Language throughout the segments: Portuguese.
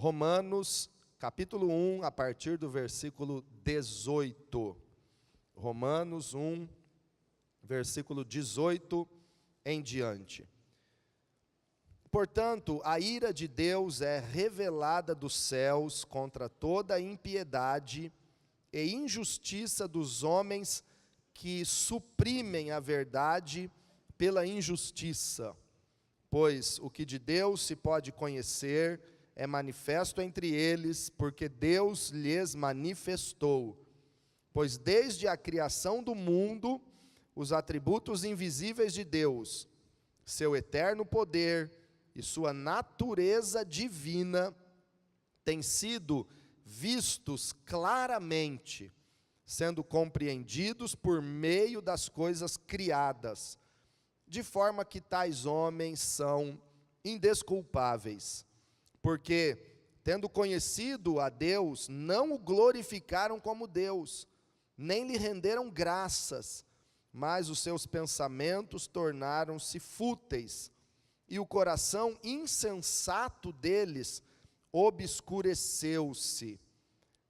Romanos, capítulo 1, a partir do versículo 18. Romanos 1, versículo 18 em diante. Portanto, a ira de Deus é revelada dos céus contra toda a impiedade e injustiça dos homens que suprimem a verdade pela injustiça. Pois o que de Deus se pode conhecer é manifesto entre eles, porque Deus lhes manifestou. Pois desde a criação do mundo, os atributos invisíveis de Deus, seu eterno poder e sua natureza divina, têm sido vistos claramente, sendo compreendidos por meio das coisas criadas, de forma que tais homens são indesculpáveis, porque, tendo conhecido a Deus, não o glorificaram como Deus, nem lhe renderam graças, mas os seus pensamentos tornaram-se fúteis, e o coração insensato deles obscureceu-se.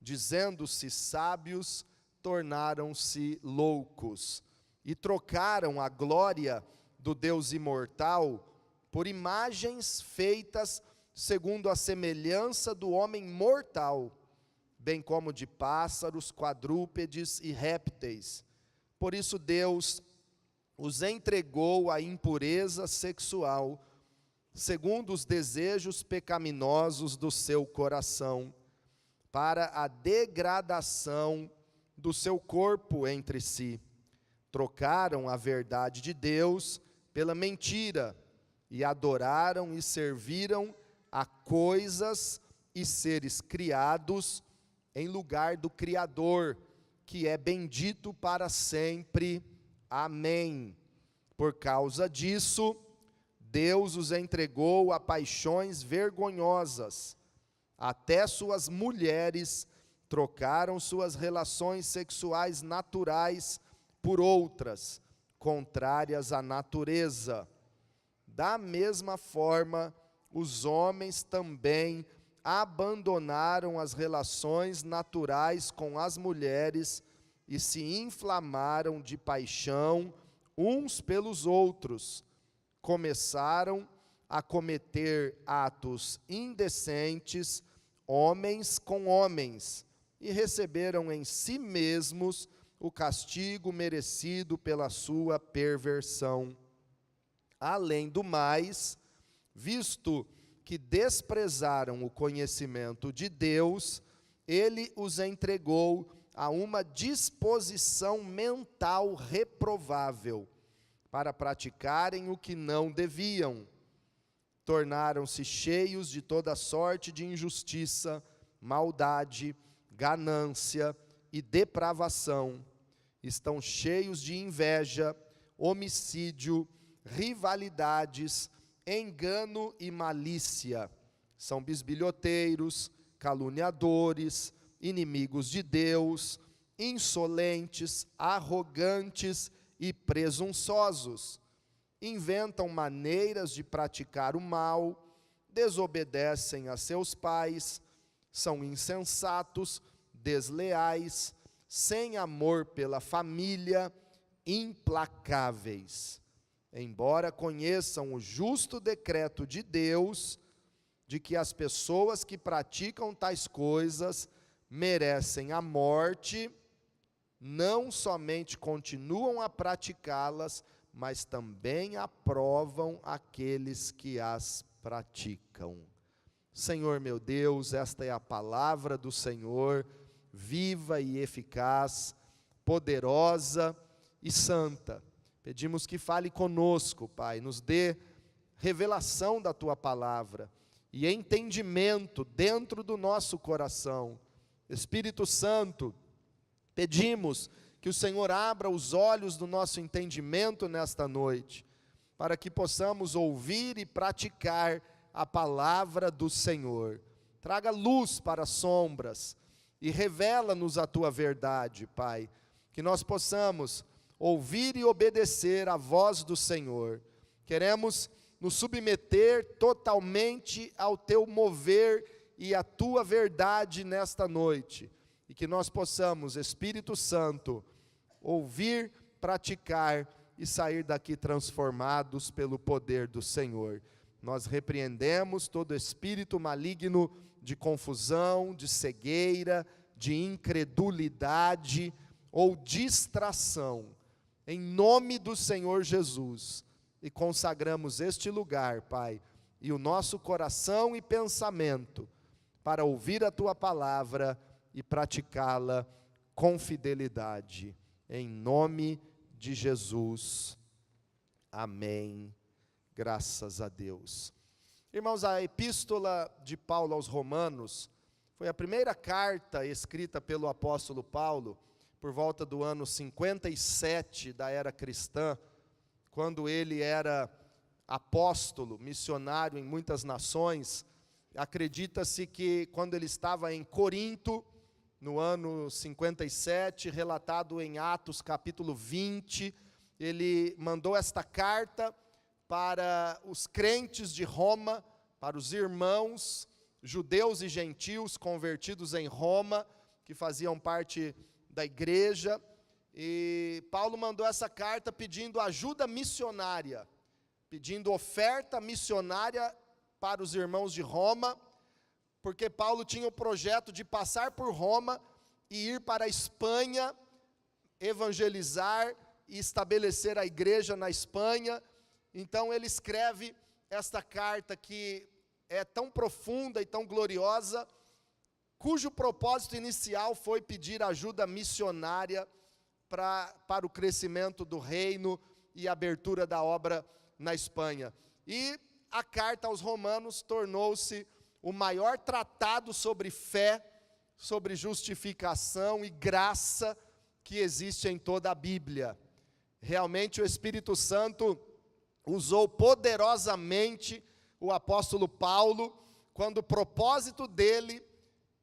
Dizendo-se sábios, tornaram-se loucos, e trocaram a glória do Deus imortal por imagens feitas segundo a semelhança do homem mortal, bem como de pássaros, quadrúpedes e répteis. Por isso Deus os entregou à impureza sexual, segundo os desejos pecaminosos do seu coração, para a degradação do seu corpo entre si. Trocaram a verdade de Deus pela mentira, e adoraram e serviram a coisas e seres criados em lugar do Criador, que é bendito para sempre. Amém. Por causa disso, Deus os entregou a paixões vergonhosas. Até suas mulheres trocaram suas relações sexuais naturais por outras, contrárias à natureza. Da mesma forma, os homens também abandonaram as relações naturais com as mulheres e se inflamaram de paixão uns pelos outros. Começaram a cometer atos indecentes, homens com homens, e receberam em si mesmos o castigo merecido pela sua perversão. Além do mais, visto que desprezaram o conhecimento de Deus, ele os entregou a uma disposição mental reprovável, para praticarem o que não deviam. Tornaram-se cheios de toda sorte de injustiça, maldade, ganância e depravação. Estão cheios de inveja, homicídio, rivalidades, engano e malícia. São bisbilhoteiros, caluniadores, inimigos de Deus, insolentes, arrogantes e presunçosos. Inventam maneiras de praticar o mal, desobedecem a seus pais, são insensatos, desleais, sem amor pela família, implacáveis. Embora conheçam o justo decreto de Deus, de que as pessoas que praticam tais coisas merecem a morte, não somente continuam a praticá-las, mas também aprovam aqueles que as praticam. Senhor meu Deus, esta é a palavra do Senhor, viva e eficaz, poderosa e santa. Pedimos que fale conosco, Pai, nos dê revelação da Tua palavra e entendimento dentro do nosso coração. Espírito Santo, pedimos que o Senhor abra os olhos do nosso entendimento nesta noite, para que possamos ouvir e praticar a palavra do Senhor. Traga luz para as sombras e revela-nos a Tua verdade, Pai, que nós possamos ouvir e obedecer a voz do Senhor. Queremos nos submeter totalmente ao Teu mover e a tua verdade nesta noite, e que nós possamos, Espírito Santo, ouvir, praticar e sair daqui transformados pelo poder do Senhor. Nós repreendemos todo espírito maligno de confusão, de cegueira, de incredulidade ou distração, em nome do Senhor Jesus, e consagramos este lugar, Pai, e o nosso coração e pensamento, para ouvir a Tua palavra e praticá-la com fidelidade, em nome de Jesus, amém, graças a Deus. Irmãos, a epístola de Paulo aos Romanos foi a primeira carta escrita pelo apóstolo Paulo, por volta do ano 57 da era cristã, quando ele era apóstolo, missionário em muitas nações. Acredita-se que quando ele estava em Corinto, no ano 57, relatado em Atos capítulo 20, ele mandou esta carta para os crentes de Roma, para os irmãos judeus e gentios convertidos em Roma, que faziam parte da igreja, e Paulo mandou essa carta pedindo ajuda missionária, pedindo oferta missionária para os irmãos de Roma, porque Paulo tinha o projeto de passar por Roma e ir para a Espanha, evangelizar e estabelecer a igreja na Espanha. Então ele escreve esta carta que é tão profunda e tão gloriosa, cujo propósito inicial foi pedir ajuda missionária para o crescimento do reino e abertura da obra na Espanha. E a carta aos Romanos tornou-se o maior tratado sobre fé, sobre justificação e graça que existe em toda a Bíblia. Realmente o Espírito Santo usou poderosamente o apóstolo Paulo, quando o propósito dele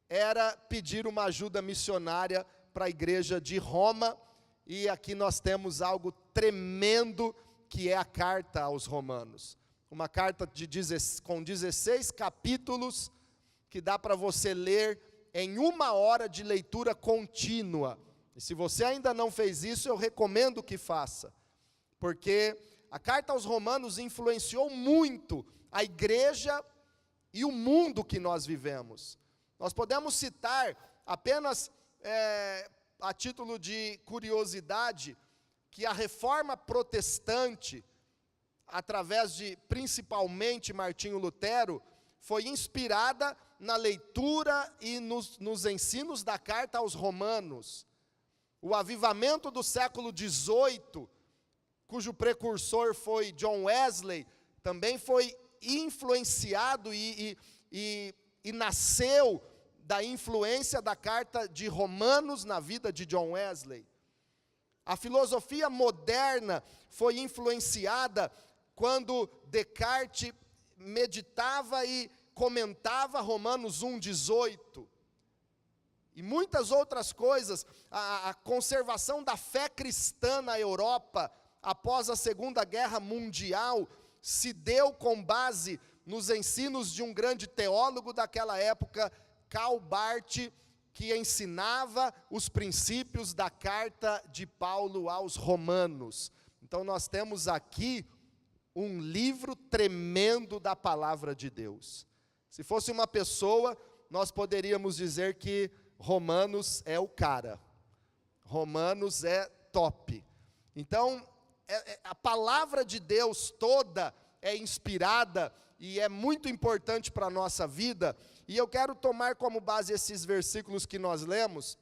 era pedir uma ajuda missionária para a igreja de Roma, e aqui nós temos algo tremendo, que é a carta aos Romanos. Uma carta com 16 capítulos, que dá para você ler em 1 hora de leitura contínua. E se você ainda não fez isso, eu recomendo que faça, porque a carta aos Romanos influenciou muito a igreja e o mundo que nós vivemos. Nós podemos citar apenas, a título de curiosidade, que a reforma protestante, através de principalmente Martinho Lutero, foi inspirada na leitura e nos ensinos da carta aos Romanos. O avivamento do século XVIII, cujo precursor foi John Wesley, também foi influenciado e nasceu da influência da carta de Romanos na vida de John Wesley. A filosofia moderna foi influenciada quando Descartes meditava e comentava Romanos 1,18. E muitas outras coisas. A conservação da fé cristã na Europa, após a Segunda Guerra Mundial, se deu com base nos ensinos de um grande teólogo daquela época, Karl Barth, que ensinava os princípios da carta de Paulo aos Romanos. Então nós temos aqui um livro tremendo da palavra de Deus. Se fosse uma pessoa, nós poderíamos dizer que Romanos é o cara. Romanos é top. Então, a palavra de Deus toda é inspirada e é muito importante para a nossa vida. E eu quero tomar como base esses versículos que nós lemos,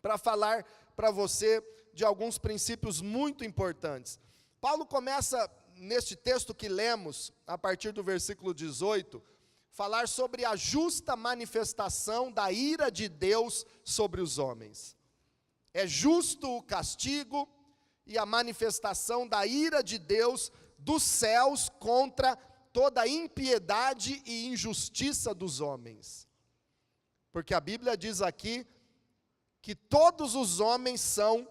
para falar para você de alguns princípios muito importantes. Paulo começa, neste texto que lemos, a partir do versículo 18, falar sobre a justa manifestação da ira de Deus sobre os homens. É justo o castigo e a manifestação da ira de Deus dos céus contra toda a impiedade e injustiça dos homens. Porque a Bíblia diz aqui que todos os homens são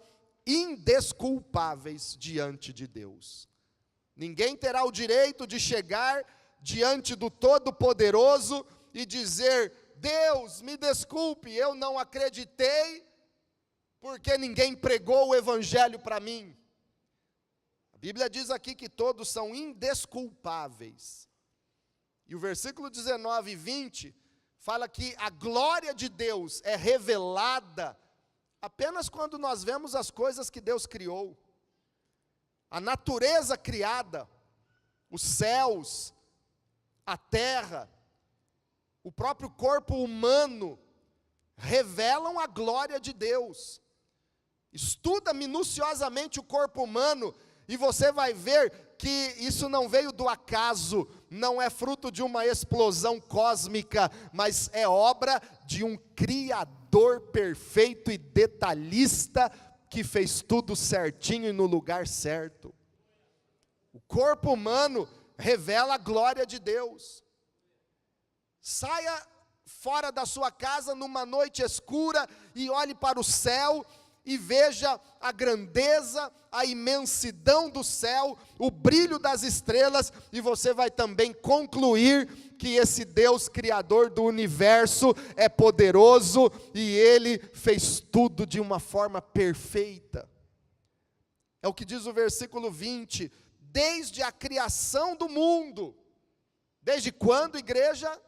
indesculpáveis diante de Deus. Ninguém terá o direito de chegar diante do Todo-Poderoso e dizer: Deus, me desculpe, eu não acreditei, porque ninguém pregou o evangelho para mim. A Bíblia diz aqui que todos são indesculpáveis. E o versículo 19 e 20 fala que a glória de Deus é revelada apenas quando nós vemos as coisas que Deus criou. A natureza criada, os céus, a terra, o próprio corpo humano, revelam a glória de Deus. Estuda minuciosamente o corpo humano e você vai ver que isso não veio do acaso, não é fruto de uma explosão cósmica, mas é obra de um Criador perfeito e detalhista, que fez tudo certinho e no lugar certo. O corpo humano revela a glória de Deus. Saia fora da sua casa numa noite escura e olhe para o céu e veja a grandeza, a imensidão do céu, o brilho das estrelas, e você vai também concluir que esse Deus criador do universo é poderoso e Ele fez tudo de uma forma perfeita. É o que diz o versículo 20, desde a criação do mundo. Desde quando, igreja?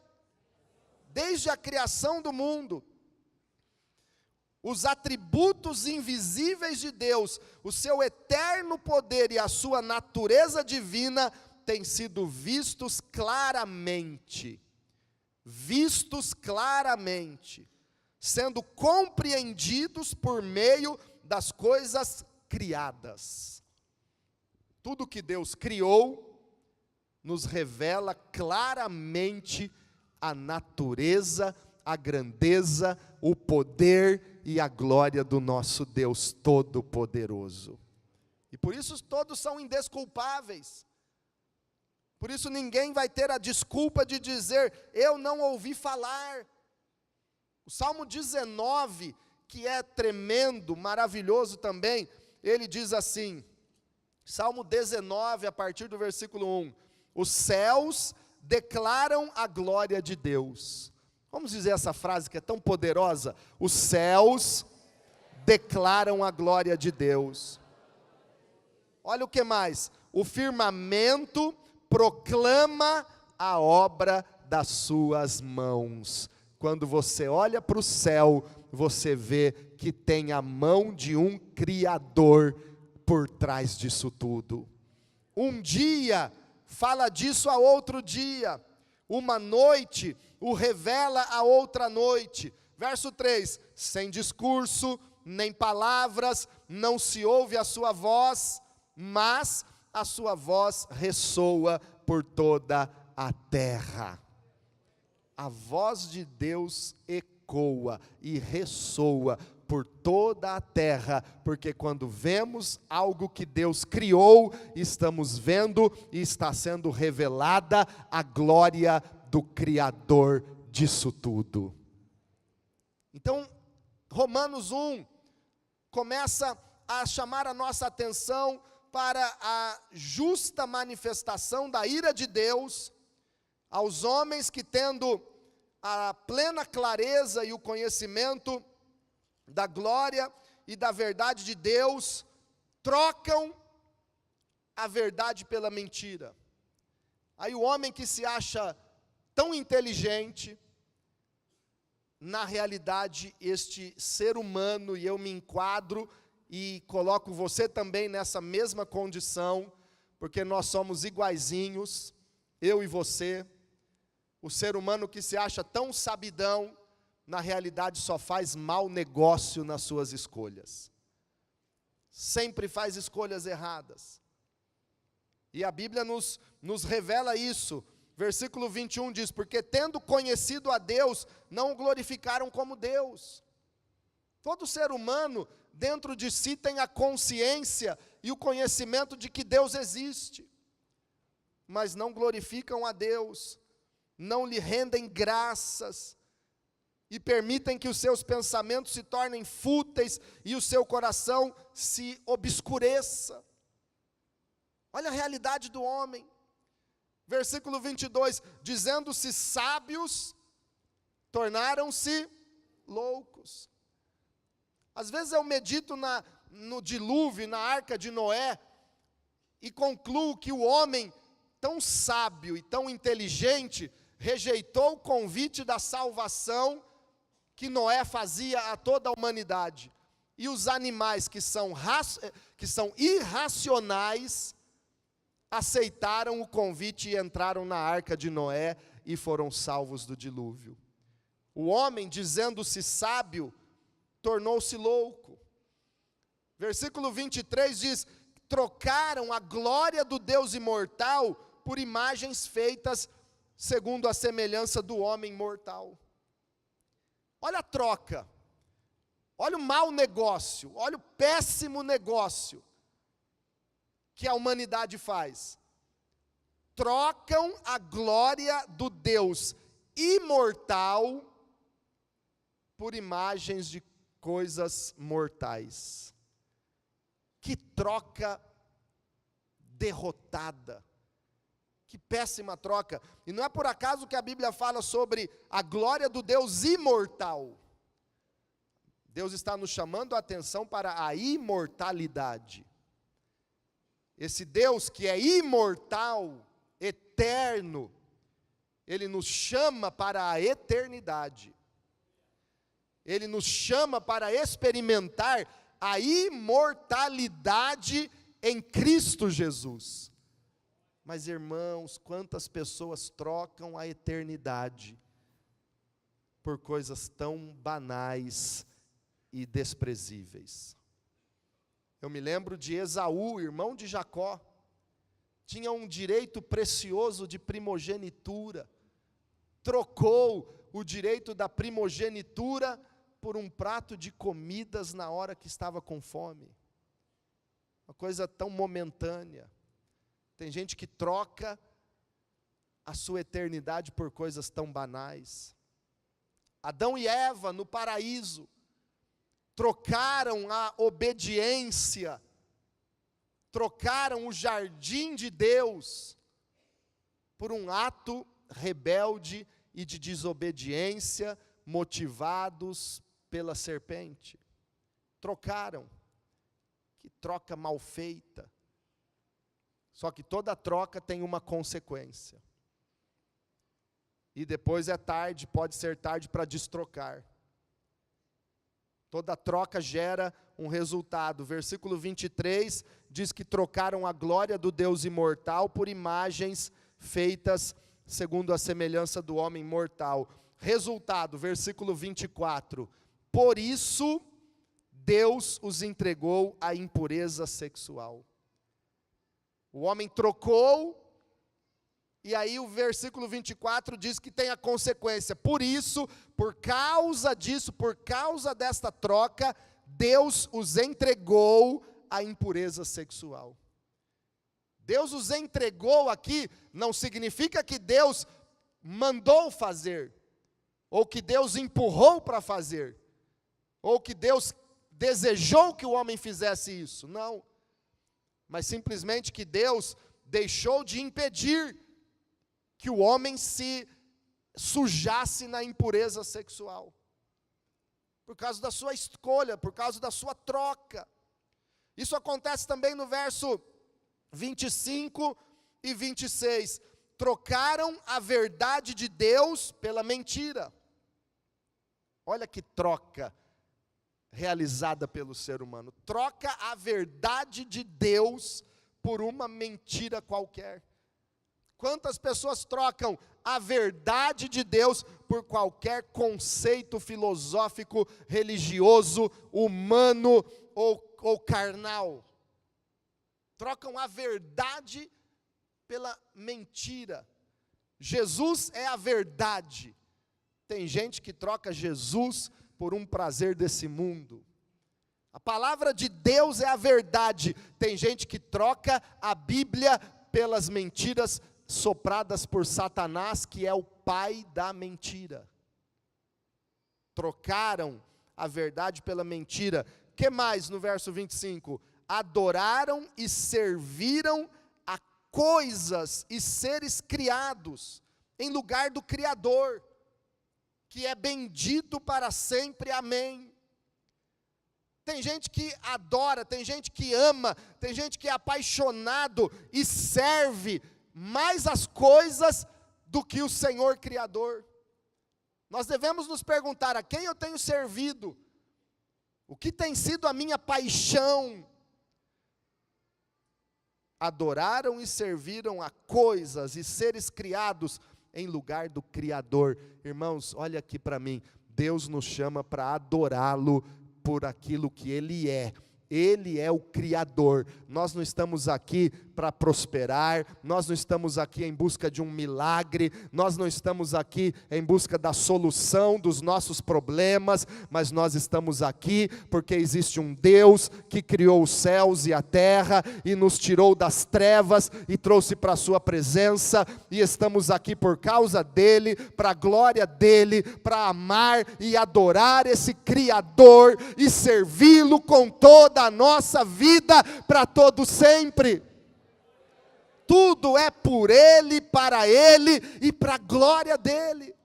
Desde a criação do mundo. Os atributos invisíveis de Deus, o seu eterno poder e a sua natureza divina têm sido vistos claramente, sendo compreendidos por meio das coisas criadas. Tudo que Deus criou nos revela claramente a natureza, a grandeza, o poder e a glória do nosso Deus Todo-Poderoso. E por isso todos são indesculpáveis. Por isso ninguém vai ter a desculpa de dizer, eu não ouvi falar. O Salmo 19, que é tremendo, maravilhoso também, ele diz assim, Salmo 19, a partir do versículo 1, os céus declaram a glória de Deus. Vamos dizer essa frase que é tão poderosa, os céus declaram a glória de Deus. Olha o que mais, o firmamento proclama a obra das suas mãos. Quando você olha para o céu, você vê que tem a mão de um Criador por trás disso tudo. Um dia fala disso a outro dia, uma noite o revela a outra noite. Verso 3, sem discurso, nem palavras, não se ouve a sua voz, mas a sua voz ressoa por toda a terra. A voz de Deus ecoa e ressoa por toda a terra, porque quando vemos algo que Deus criou, estamos vendo e está sendo revelada a glória do Criador disso tudo. Então, Romanos 1 começa a chamar a nossa atenção para a justa manifestação da ira de Deus aos homens que, tendo a plena clareza e o conhecimento da glória e da verdade de Deus, trocam a verdade pela mentira. Aí o homem que se acha tão inteligente, na realidade este ser humano, e eu me enquadro e coloco você também nessa mesma condição, porque nós somos iguaizinhos, eu e você. O ser humano que se acha tão sabidão, na realidade só faz mau negócio nas suas escolhas. Sempre faz escolhas erradas. E a Bíblia nos revela isso. Versículo 21 diz, porque tendo conhecido a Deus, não o glorificaram como Deus. Todo ser humano, dentro de si, tem a consciência e o conhecimento de que Deus existe. Mas não glorificam a Deus, não lhe rendem graças, e permitem que os seus pensamentos se tornem fúteis e o seu coração se obscureça. Olha a realidade do homem. Versículo 22, dizendo-se sábios, tornaram-se loucos. Às vezes eu medito no dilúvio, na arca de Noé, e concluo que o homem, tão sábio e tão inteligente, rejeitou o convite da salvação que Noé fazia a toda a humanidade. E os animais que são irracionais, aceitaram o convite e entraram na arca de Noé e foram salvos do dilúvio. O homem, dizendo-se sábio, tornou-se louco. Versículo 23 diz: trocaram a glória do Deus imortal por imagens feitas segundo a semelhança do homem mortal. Olha a troca, olha o mau negócio, olha o péssimo negócio que a humanidade faz. Trocam a glória do Deus imortal por imagens de coisas mortais. Que troca derrotada, que péssima troca. E não é por acaso que a Bíblia fala sobre a glória do Deus imortal. Deus está nos chamando a atenção para a imortalidade. Esse Deus que é imortal, eterno, Ele nos chama para a eternidade. Ele nos chama para experimentar a imortalidade em Cristo Jesus. Mas, irmãos, quantas pessoas trocam a eternidade por coisas tão banais e desprezíveis. Eu me lembro de Esaú, irmão de Jacó, tinha um direito precioso de primogenitura, trocou o direito da primogenitura por um prato de comidas na hora que estava com fome. Uma coisa tão momentânea. Tem gente que troca a sua eternidade por coisas tão banais. Adão e Eva, no paraíso, trocaram a obediência, trocaram o jardim de Deus por um ato rebelde e de desobediência, motivados pela serpente. Trocaram. Que troca mal feita. Só que toda troca tem uma consequência. E depois é tarde, pode ser tarde para destrocar. Toda troca gera um resultado. Versículo 23 diz que trocaram a glória do Deus imortal por imagens feitas segundo a semelhança do homem mortal. Resultado, versículo 24. Por isso, Deus os entregou à impureza sexual. O homem trocou, e aí o versículo 24 diz que tem a consequência. Por isso, por causa disso, por causa desta troca, Deus os entregou à impureza sexual. Deus os entregou aqui, não significa que Deus mandou fazer, ou que Deus empurrou para fazer, ou que Deus desejou que o homem fizesse isso. Não. Mas simplesmente que Deus deixou de impedir que o homem se sujasse na impureza sexual. Por causa da sua escolha, por causa da sua troca. Isso acontece também no verso 25 e 26. Trocaram a verdade de Deus pela mentira. Olha que troca realizada pelo ser humano. Troca a verdade de Deus por uma mentira qualquer. Quantas pessoas trocam a verdade de Deus por qualquer conceito filosófico, religioso, humano ou carnal? Trocam a verdade pela mentira. Jesus é a verdade. Tem gente que troca Jesus por um prazer desse mundo. A palavra de Deus é a verdade. Tem gente que troca a Bíblia pelas mentiras sopradas por Satanás, que é o pai da mentira. Trocaram a verdade pela mentira. Que mais no verso 25? Adoraram e serviram a coisas e seres criados em lugar do Criador. que é bendito para sempre, amém. Tem gente que adora, tem gente que ama, tem gente que é apaixonado e serve mais as coisas do que o Senhor Criador. Nós devemos nos perguntar: a quem eu tenho servido? O que tem sido a minha paixão? Adoraram e serviram a coisas e seres criados em lugar do Criador. Irmãos, olha aqui para mim, Deus nos chama para adorá-lo por aquilo que Ele é. Ele é o Criador. Nós não estamos aqui para prosperar, nós não estamos aqui em busca de um milagre, nós não estamos aqui em busca da solução dos nossos problemas, mas nós estamos aqui porque existe um Deus que criou os céus e a terra, e nos tirou das trevas, e trouxe para a sua presença, e estamos aqui por causa dEle, para a glória dEle, para amar e adorar esse Criador, e servi-lo com toda a nossa vida, para todo sempre. Tudo é por Ele, para Ele e para a glória dEle.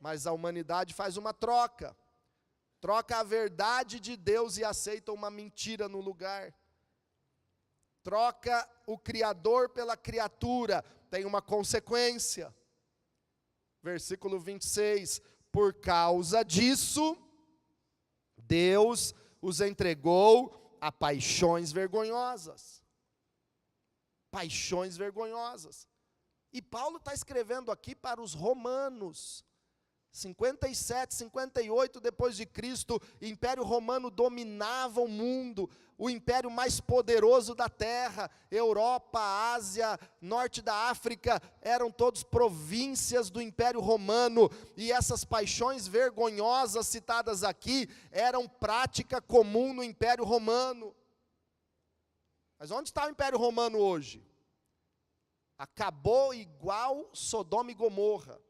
Mas a humanidade faz uma troca. Troca a verdade de Deus e aceita uma mentira no lugar. Troca o Criador pela criatura. Tem uma consequência. Versículo 26. Por causa disso, Deus os entregou a paixões vergonhosas. Paixões vergonhosas. E Paulo está escrevendo aqui para os romanos. 57, 58 depois de Cristo, o Império Romano dominava o mundo, o império mais poderoso da terra. Europa, Ásia, norte da África, eram todos províncias do Império Romano, e essas paixões vergonhosas citadas aqui, eram prática comum no Império Romano. Mas onde está o Império Romano hoje? Acabou igual Sodoma e Gomorra.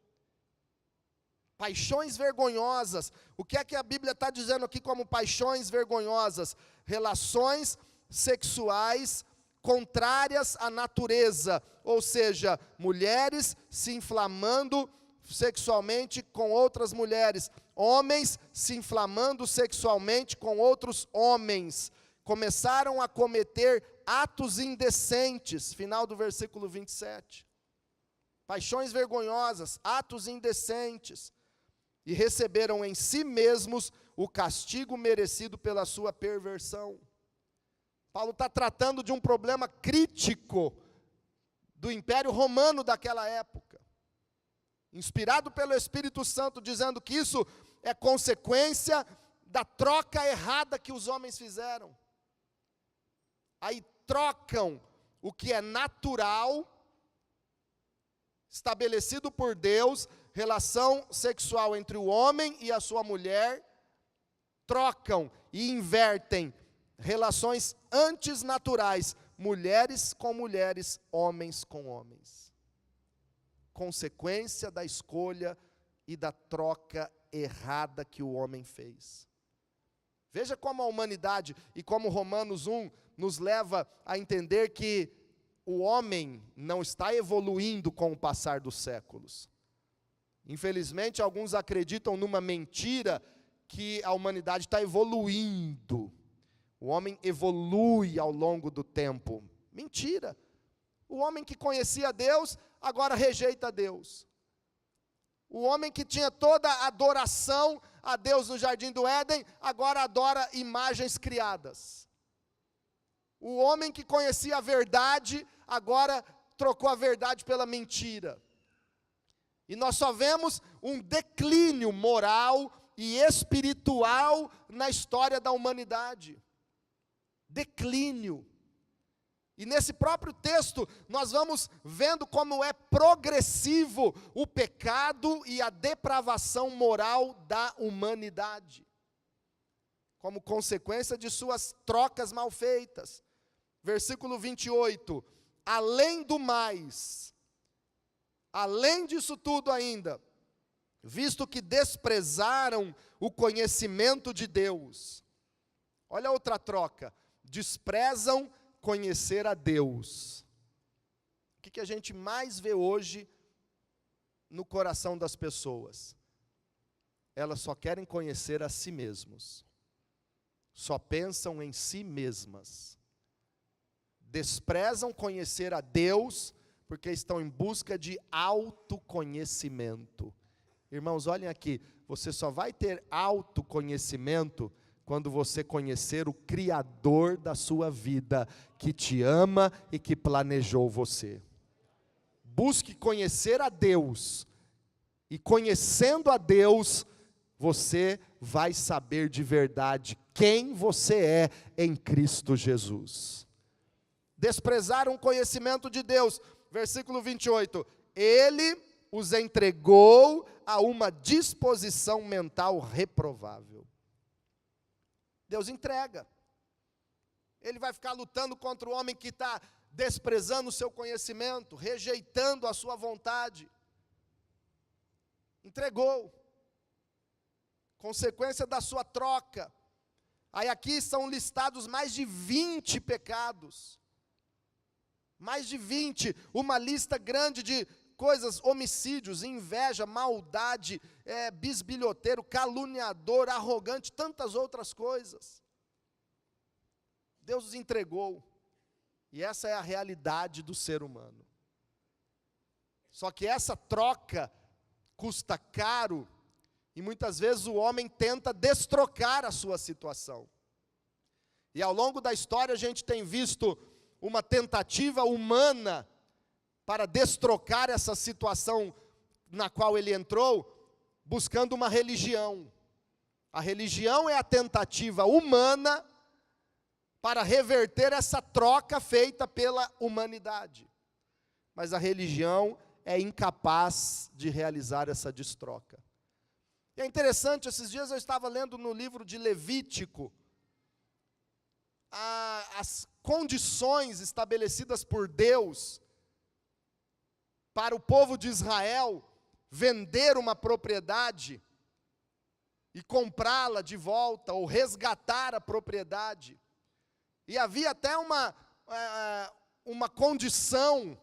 Paixões vergonhosas. O que é que a Bíblia está dizendo aqui como paixões vergonhosas? Relações sexuais contrárias à natureza, ou seja, mulheres se inflamando sexualmente com outras mulheres, homens se inflamando sexualmente com outros homens. Começaram a cometer atos indecentes, final do versículo 27. Paixões vergonhosas, atos indecentes, e receberam em si mesmos o castigo merecido pela sua perversão. Paulo está tratando de um problema crítico do Império Romano daquela época, inspirado pelo Espírito Santo, dizendo que isso é consequência da troca errada que os homens fizeram. Aí trocam o que é natural, estabelecido por Deus, relação sexual entre o homem e a sua mulher, trocam e invertem relações antinaturais, mulheres com mulheres, homens com homens. Consequência da escolha e da troca errada que o homem fez. Veja como a humanidade e como Romanos 1 nos leva a entender que o homem não está evoluindo com o passar dos séculos. Infelizmente, alguns acreditam numa mentira que a humanidade está evoluindo. O homem evolui ao longo do tempo. Mentira. O homem que conhecia Deus, agora rejeita Deus. O homem que tinha toda a adoração a Deus no Jardim do Éden, agora adora imagens criadas. O homem que conhecia a verdade, agora trocou a verdade pela mentira. E nós só vemos um declínio moral e espiritual na história da humanidade. Declínio. E nesse próprio texto, nós vamos vendo como é progressivo o pecado e a depravação moral da humanidade, como consequência de suas trocas mal feitas. Versículo 28, além do mais, além disso tudo ainda, visto que desprezaram o conhecimento de Deus. Olha a outra troca, desprezam conhecer a Deus. O que a gente mais vê hoje no coração das pessoas? Elas só querem conhecer a si mesmos. Só pensam em si mesmas. Desprezam conhecer a Deus, porque estão em busca de autoconhecimento. Irmãos, olhem aqui, você só vai ter autoconhecimento quando você conhecer o Criador da sua vida, que te ama e que planejou você. Busque conhecer a Deus, e conhecendo a Deus, você vai saber de verdade quem você é em Cristo Jesus. Desprezaram o conhecimento de Deus, versículo 28, Ele os entregou a uma disposição mental reprovável. Deus entrega. Ele vai ficar lutando contra o homem que está desprezando o seu conhecimento, rejeitando a sua vontade. Entregou. Consequência da sua troca. Aí aqui são listados mais de 20 pecados. Mais de 20, uma lista grande de coisas, homicídios, inveja, maldade, bisbilhoteiro, caluniador, arrogante, tantas outras coisas. Deus os entregou. E essa é a realidade do ser humano. Só que essa troca custa caro, e muitas vezes o homem tenta destrocar a sua situação. E ao longo da história a gente tem visto uma tentativa humana para destrocar essa situação na qual ele entrou, buscando uma religião. A religião é a tentativa humana para reverter essa troca feita pela humanidade. Mas a religião é incapaz de realizar essa destroca. E é interessante, esses dias eu estava lendo no livro de Levítico, as condições estabelecidas por Deus para o povo de Israel vender uma propriedade e comprá-la de volta, ou resgatar a propriedade. E havia até uma condição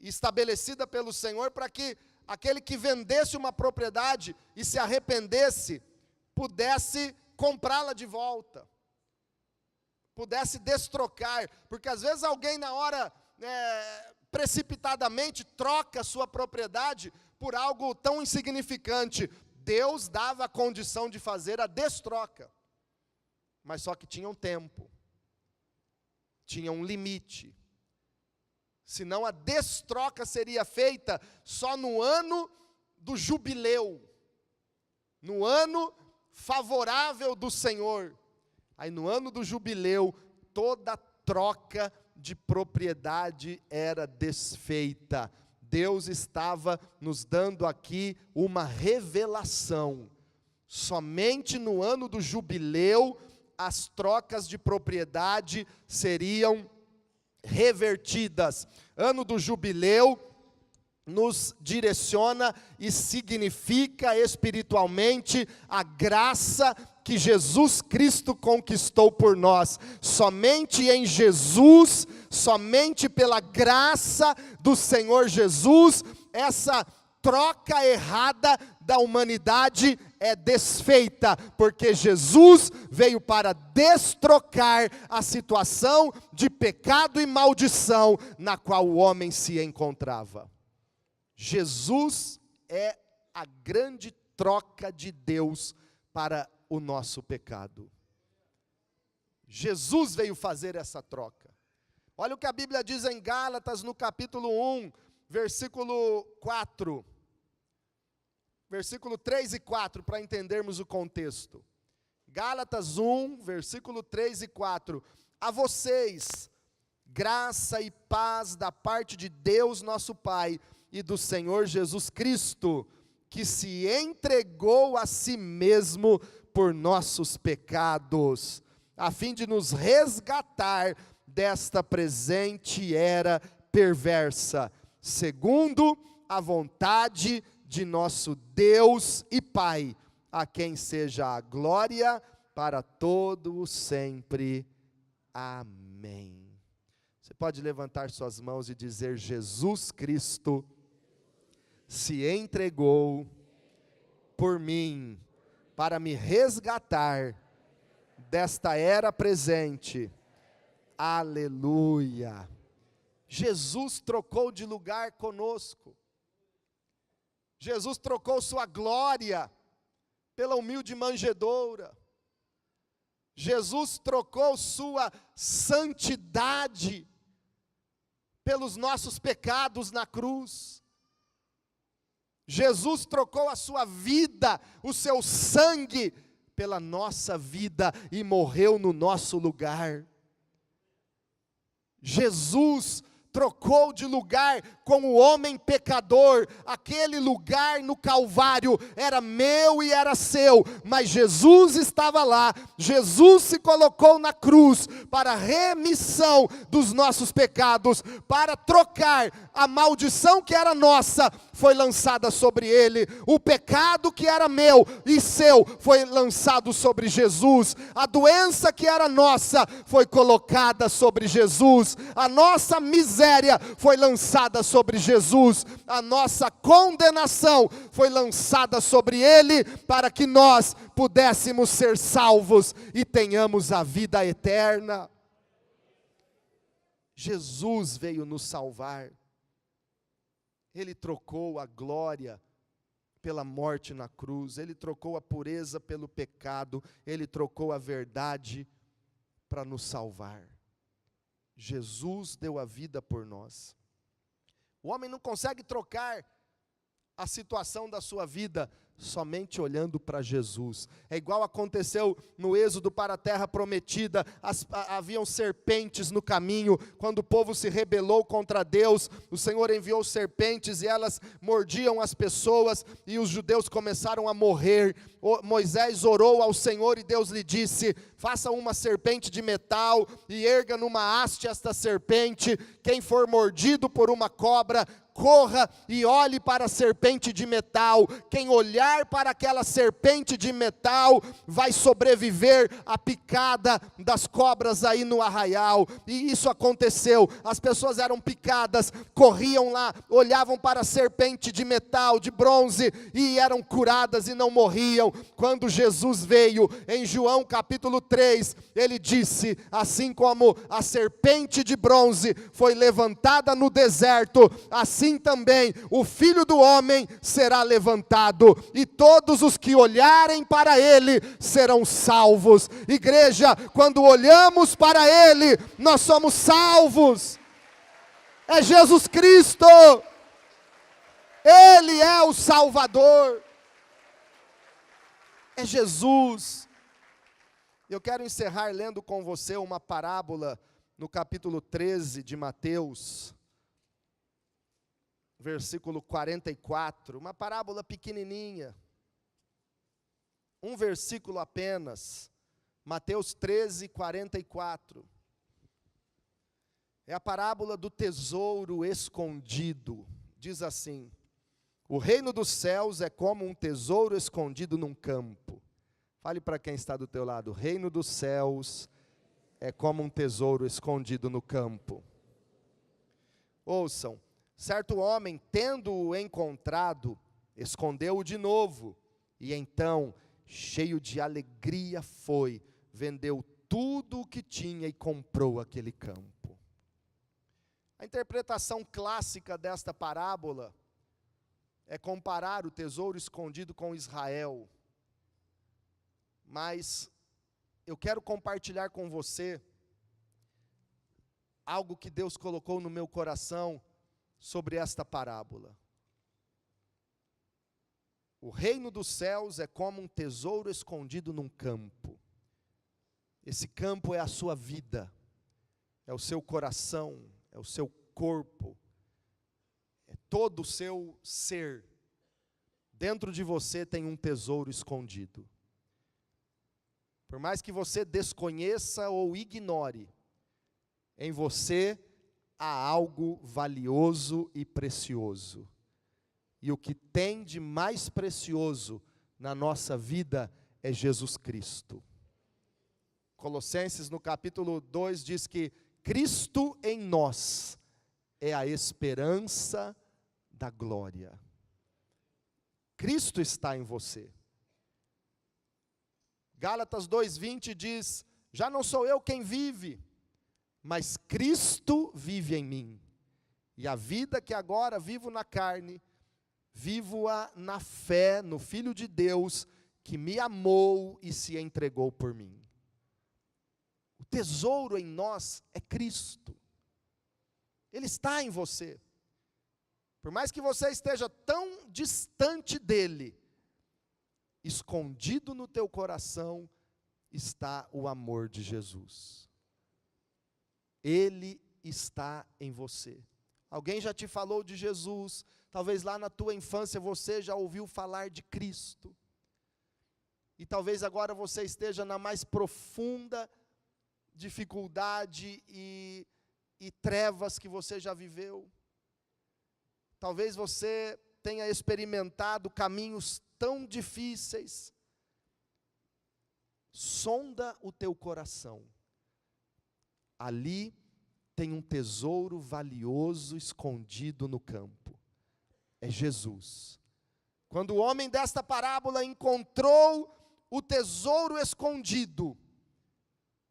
estabelecida pelo Senhor para que aquele que vendesse uma propriedade e se arrependesse, pudesse comprá-la de volta, pudesse destrocar, porque às vezes alguém na hora, precipitadamente, troca a sua propriedade por algo tão insignificante. Deus dava a condição de fazer a destroca, mas só que tinha um tempo, tinha um limite. Senão a destroca seria feita só no ano do jubileu, no ano favorável do Senhor. Aí no ano do jubileu, toda troca de propriedade era desfeita. Deus estava nos dando aqui uma revelação. Somente no ano do jubileu, as trocas de propriedade seriam revertidas. Ano do jubileu nos direciona e significa espiritualmente a graça que Jesus Cristo conquistou por nós. Somente em Jesus, somente pela graça do Senhor Jesus, essa troca errada da humanidade é desfeita, porque Jesus veio para destrocar a situação de pecado e maldição na qual o homem se encontrava. Jesus é a grande troca de Deus para o nosso pecado. Jesus veio fazer essa troca. Olha o que a Bíblia diz em Gálatas, no capítulo 1, versículo 4. Versículo 3 e 4, para entendermos o contexto. Gálatas 1, versículo 3 e 4. A vocês, graça e paz da parte de Deus nosso Pai e do Senhor Jesus Cristo, que se entregou a si mesmo por nossos pecados, a fim de nos resgatar desta presente era perversa, segundo a vontade de nosso Deus e Pai, a quem seja a glória para todo o sempre. Amém. Você pode levantar suas mãos e dizer: Jesus Cristo se entregou por mim, para me resgatar desta era presente. Aleluia. Jesus trocou de lugar conosco. Jesus trocou sua glória pela humilde manjedoura. Jesus trocou sua santidade pelos nossos pecados na cruz. Jesus trocou a sua vida, o seu sangue, pela nossa vida e morreu no nosso lugar. Jesus trocou de lugar com o homem pecador. Aquele lugar no Calvário era meu e era seu, mas Jesus estava lá. Jesus se colocou na cruz para a remissão dos nossos pecados, para trocar a maldição que era nossa, foi lançada sobre ele. O pecado que era meu e seu foi lançado sobre Jesus. A doença que era nossa foi colocada sobre Jesus. A nossa miséria foi lançada sobre Jesus. A nossa condenação foi lançada sobre ele, para que nós pudéssemos ser salvos e tenhamos a vida eterna. Jesus veio nos salvar. Ele trocou a glória pela morte na cruz. Ele trocou a pureza pelo pecado. Ele trocou a verdade para nos salvar. Jesus deu a vida por nós. O homem não consegue trocar a situação da sua vida somente olhando para Jesus. É igual aconteceu no êxodo para a terra prometida. Haviam serpentes no caminho. Quando o povo se rebelou contra Deus, o Senhor enviou serpentes e elas mordiam as pessoas e os judeus começaram a morrer. Moisés orou ao Senhor e Deus lhe disse: faça uma serpente de metal e erga numa haste esta serpente. Quem for mordido por uma cobra, corra e olhe para a serpente de metal. Quem olhar para aquela serpente de metal vai sobreviver à picada das cobras aí no arraial. E isso aconteceu. As pessoas eram picadas, corriam lá, olhavam para a serpente de metal, de bronze, e eram curadas e não morriam. Quando Jesus veio, em João capítulo 3, ele disse: assim como a serpente de bronze foi levantada no deserto, assim também o Filho do Homem será levantado, e todos os que olharem para ele serão salvos. Igreja, quando olhamos para ele, nós somos salvos. É Jesus Cristo, ele é o Salvador, é Jesus. Eu quero encerrar lendo com você uma parábola no capítulo 13 de Mateus, versículo 44, uma parábola pequenininha, um versículo apenas, Mateus 13, 44, é a parábola do tesouro escondido. Diz assim: o reino dos céus é como um tesouro escondido num campo. Fale para quem está do teu lado: o reino dos céus é como um tesouro escondido no campo. Ouçam: certo homem, tendo-o encontrado, escondeu-o de novo, e então, cheio de alegria foi, vendeu tudo o que tinha e comprou aquele campo. A interpretação clássica desta parábola é comparar o tesouro escondido com Israel. Mas eu quero compartilhar com você algo que Deus colocou no meu coração sobre esta parábola. O reino dos céus é como um tesouro escondido num campo. Esse campo é a sua vida, é o seu coração, é o seu corpo, é todo o seu ser. Dentro de você tem um tesouro escondido. Por mais que você desconheça ou ignore, em você há algo valioso e precioso. E o que tem de mais precioso na nossa vida é Jesus Cristo. Colossenses no capítulo 2 diz que Cristo em nós é a esperança da glória. Cristo está em você. Gálatas 2:20 diz: já não sou eu quem vive, mas Cristo vive em mim. E a vida que agora vivo na carne, vivo-a na fé no Filho de Deus, que me amou e se entregou por mim. O tesouro em nós é Cristo. Ele está em você. Por mais que você esteja tão distante dele, escondido no teu coração está o amor de Jesus. Ele está em você. Alguém já te falou de Jesus, talvez lá na tua infância você já ouviu falar de Cristo. E talvez agora você esteja na mais profunda dificuldade e trevas que você já viveu. Talvez você tenha experimentado caminhos tão difíceis. Sonda o teu coração. Ali tem um tesouro valioso escondido no campo. É Jesus. Quando o homem desta parábola encontrou o tesouro escondido,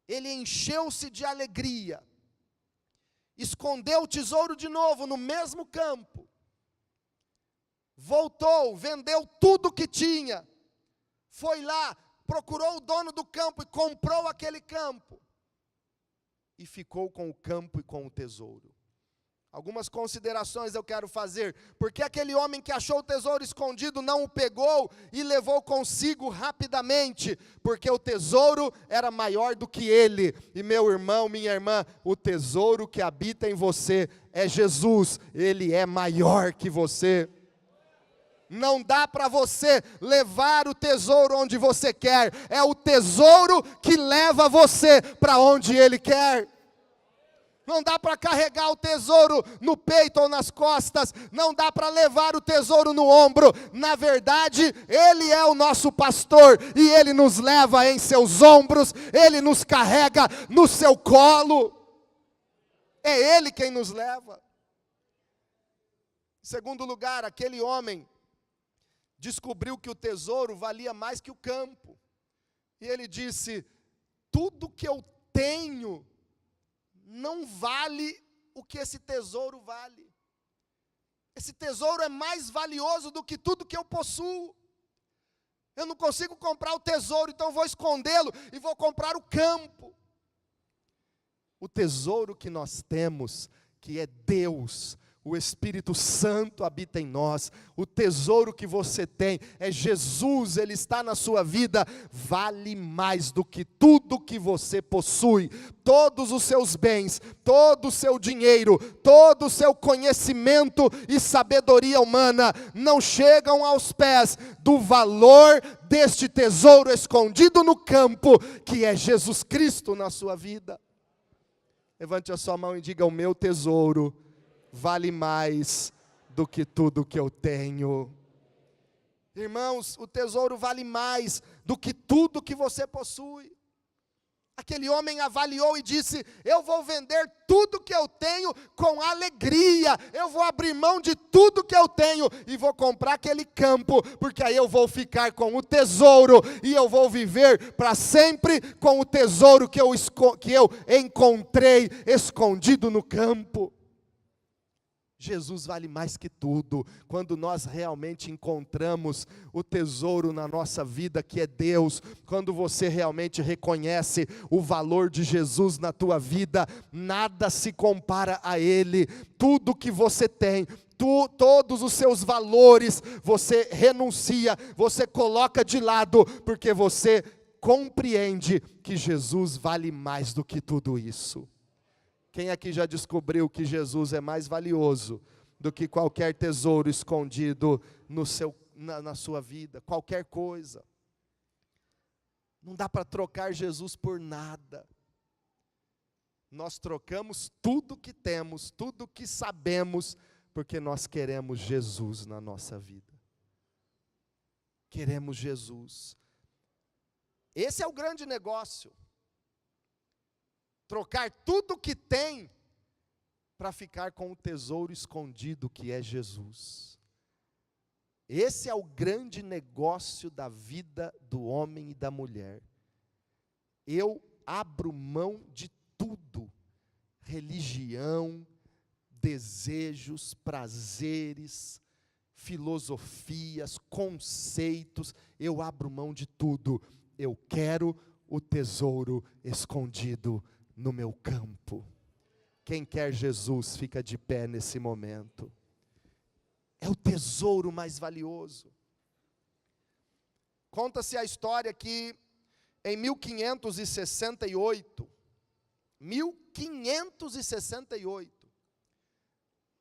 ele encheu-se de alegria. Escondeu o tesouro de novo no mesmo campo. Voltou, vendeu tudo que tinha. Foi lá, procurou o dono do campo e comprou aquele campo. E ficou com o campo e com o tesouro. Algumas considerações eu quero fazer. Porque aquele homem que achou o tesouro escondido não o pegou e levou consigo rapidamente? Porque o tesouro era maior do que ele. E meu irmão, minha irmã, o tesouro que habita em você é Jesus. Ele é maior que você. Não dá para você levar o tesouro onde você quer. É o tesouro que leva você para onde Ele quer. Não dá para carregar o tesouro no peito ou nas costas. Não dá para levar o tesouro no ombro. Na verdade, Ele é o nosso pastor. E Ele nos leva em seus ombros. Ele nos carrega no seu colo. É Ele quem nos leva. Em segundo lugar, aquele homem descobriu que o tesouro valia mais que o campo. E ele disse: tudo que eu tenho não vale o que esse tesouro vale. Esse tesouro é mais valioso do que tudo que eu possuo. Eu não consigo comprar o tesouro, então vou escondê-lo e vou comprar o campo. O tesouro que nós temos, que é Deus, o Espírito Santo habita em nós. O tesouro que você tem é Jesus, Ele está na sua vida. Vale mais do que tudo que você possui. Todos os seus bens, todo o seu dinheiro, todo o seu conhecimento e sabedoria humana não chegam aos pés do valor deste tesouro escondido no campo, que é Jesus Cristo na sua vida. Levante a sua mão e diga: o meu tesouro vale mais do que tudo que eu tenho. Irmãos, o tesouro vale mais do que tudo que você possui. Aquele homem avaliou e disse: eu vou vender tudo que eu tenho com alegria. Eu vou abrir mão de tudo que eu tenho e vou comprar aquele campo, porque aí eu vou ficar com o tesouro e eu vou viver para sempre com o tesouro que eu encontrei escondido no campo. Jesus vale mais que tudo. Quando nós realmente encontramos o tesouro na nossa vida, que é Deus, quando você realmente reconhece o valor de Jesus na tua vida, nada se compara a Ele. Tudo que você tem, todos os seus valores, você renuncia, você coloca de lado, porque você compreende que Jesus vale mais do que tudo isso. Quem aqui já descobriu que Jesus é mais valioso do que qualquer tesouro escondido na sua vida? Qualquer coisa. Não dá para trocar Jesus por nada. Nós trocamos tudo que temos, tudo que sabemos, porque nós queremos Jesus na nossa vida. Queremos Jesus. Esse é o grande negócio. Trocar tudo que tem para ficar com o tesouro escondido que é Jesus. Esse é o grande negócio da vida do homem e da mulher. Eu abro mão de tudo, religião, desejos, prazeres, filosofias, conceitos, eu abro mão de tudo. Eu quero o tesouro escondido no meu campo. Quem quer Jesus, fica de pé nesse momento. É o tesouro mais valioso. Conta-se a história que em 1568,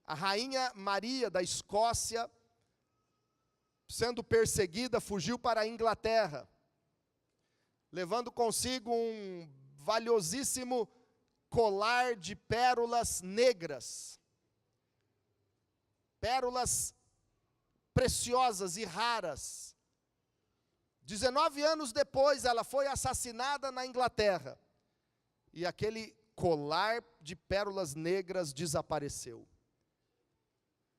a rainha Maria da Escócia, sendo perseguida, fugiu para a Inglaterra, levando consigo um valiosíssimo colar de pérolas negras, pérolas preciosas e raras. 19 anos depois, ela foi assassinada na Inglaterra, e aquele colar de pérolas negras desapareceu.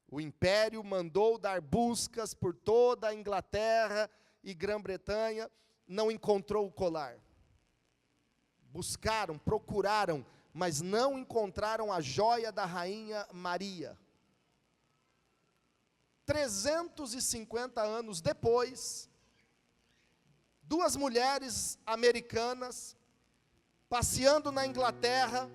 O império mandou dar buscas por toda a Inglaterra e Grã-Bretanha, não encontrou o colar. Buscaram, procuraram, mas não encontraram a joia da rainha Maria. 350 anos depois, duas mulheres americanas, passeando na Inglaterra,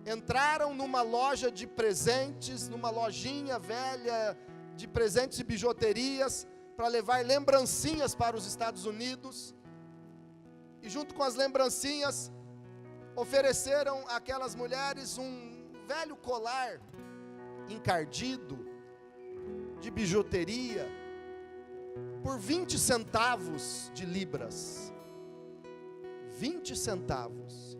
entraram numa loja de presentes, numa lojinha velha de presentes e bijuterias, para levar lembrancinhas para os Estados Unidos, e junto com as lembrancinhas, ofereceram àquelas mulheres um velho colar encardido, de bijuteria, por 20 centavos de libras. 20 centavos.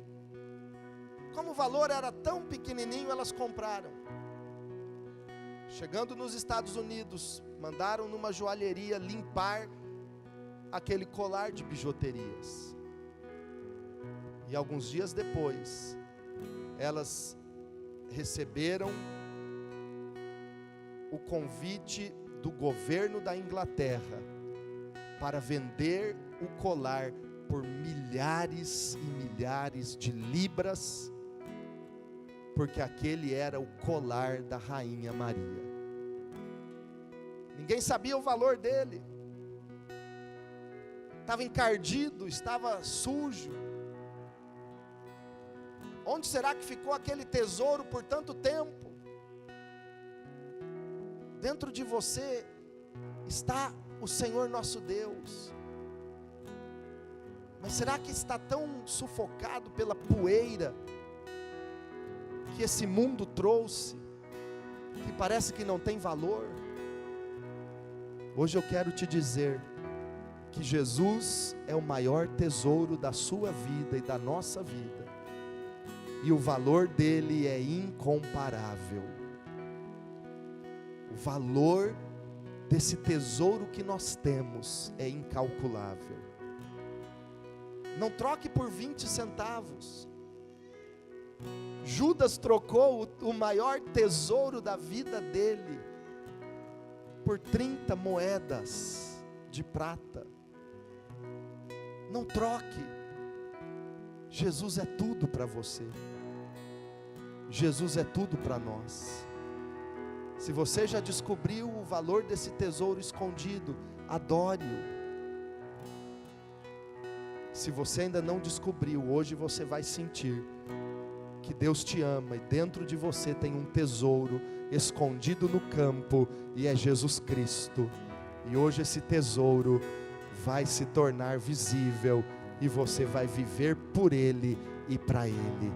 Como o valor era tão pequenininho, elas compraram. Chegando nos Estados Unidos, mandaram numa joalheria limpar aquele colar de bijuterias. E alguns dias depois, elas receberam o convite do governo da Inglaterra para vender o colar por milhares e milhares de libras, porque aquele era o colar da rainha Maria. Ninguém sabia o valor dele. Estava encardido, estava sujo. Onde será que ficou aquele tesouro por tanto tempo? Dentro de você está o Senhor nosso Deus. Mas será que está tão sufocado pela poeira que esse mundo trouxe, que parece que não tem valor? Hoje eu quero te dizer que Jesus é o maior tesouro da sua vida e da nossa vida, e o valor dele é incomparável. O valor desse tesouro que nós temos é incalculável. Não troque por 20 centavos. Judas trocou o maior tesouro da vida dele por 30 moedas de prata. Não troque. Jesus é tudo para você. Jesus é tudo para nós. Se você já descobriu o valor desse tesouro escondido, adore-o. Se você ainda não descobriu, hoje você vai sentir que Deus te ama e dentro de você tem um tesouro escondido no campo, e é Jesus Cristo. E hoje esse tesouro vai se tornar visível e você vai viver por Ele e para Ele.